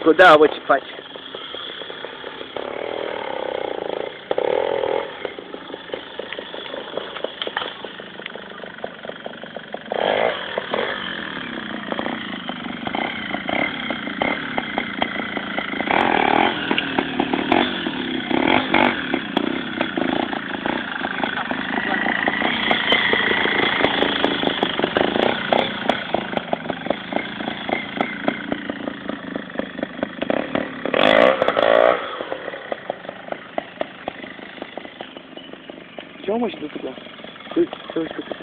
Mișco, da, bă, ce faci? Ce mă și du-te cu ea? Uite, să uiți câte.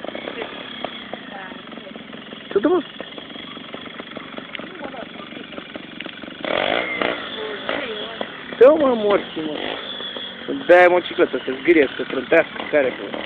Să dă, mă! Dă, mă, morții, mă! Să dea motocicletă, să zgârie, să trântească, care pe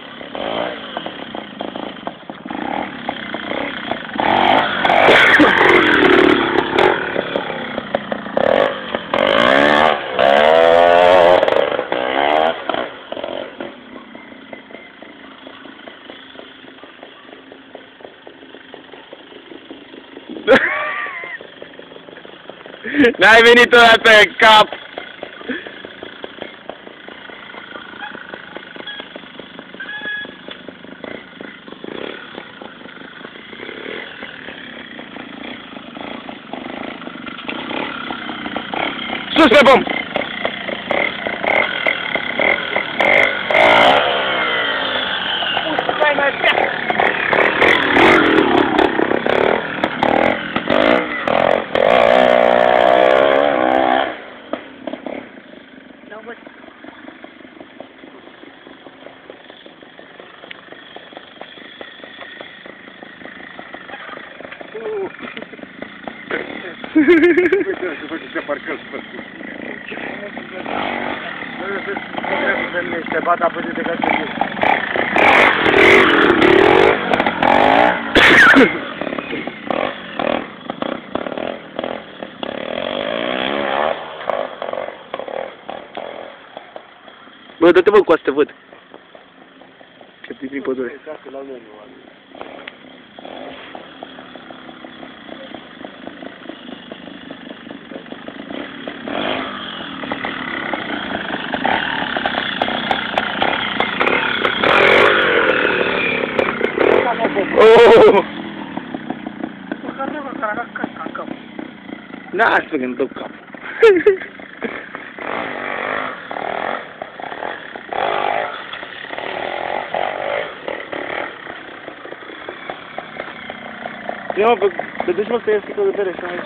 N-ai venit o dată în cap! Sus pe pom! Uite, să faci să parcăm pe se bat apoi de ca să Bă, dă-te bă cu asta, văd. Că-ți prin pădure. Oh! Da, asta când dau cap. Ia mă, te duci mă să iei sticlă de bere și aici.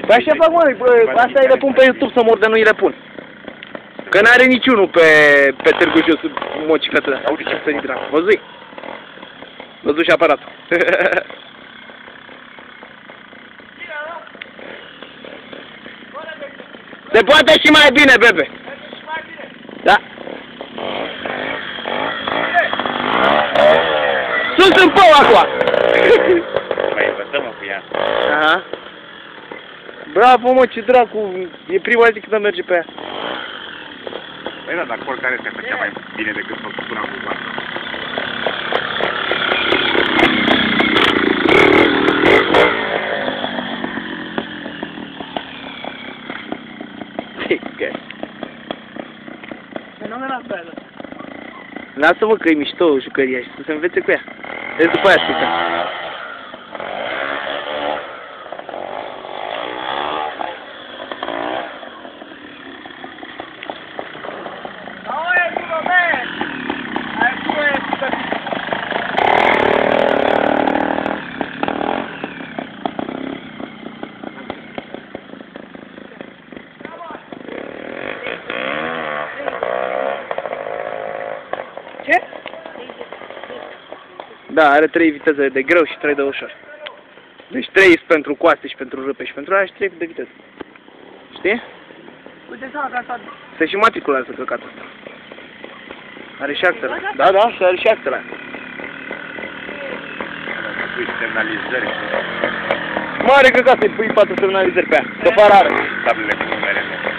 Păi așa fac, mă, asta îi le pun pe YouTube să mor de nu îi le pun. Că n-are niciunul pe Târgu Jos motocicletă de-asta. Uite ce sări dracu, văzui? Văzui și aparatul. Se poate și mai bine, bebe! Da. Sus în pău acum! Mai învățăm-o cu ea. Aha. Bravo, mă, ce dracu! E prima zi când merge pe ea. Păi da, dar oricare se făcea mai bine decât până cu bani. Lasă-mă că e mișto jucăria și să se învețe cu ea. Deci după aia scută. Ce? Da, are 3 viteze de greu și 3 de ușor. Deci 3 sunt pentru coaste și pentru râpe și pentru aia și 3 de viteză. Știi? Uite să asta. Se și matriculează căcatul ăsta. Are și actele. Da, da, și are și actele. Pui semnalizări. Mare căcat să-i pui 4 semnalizări pe aia. Că fară are. Tablele cu numerele.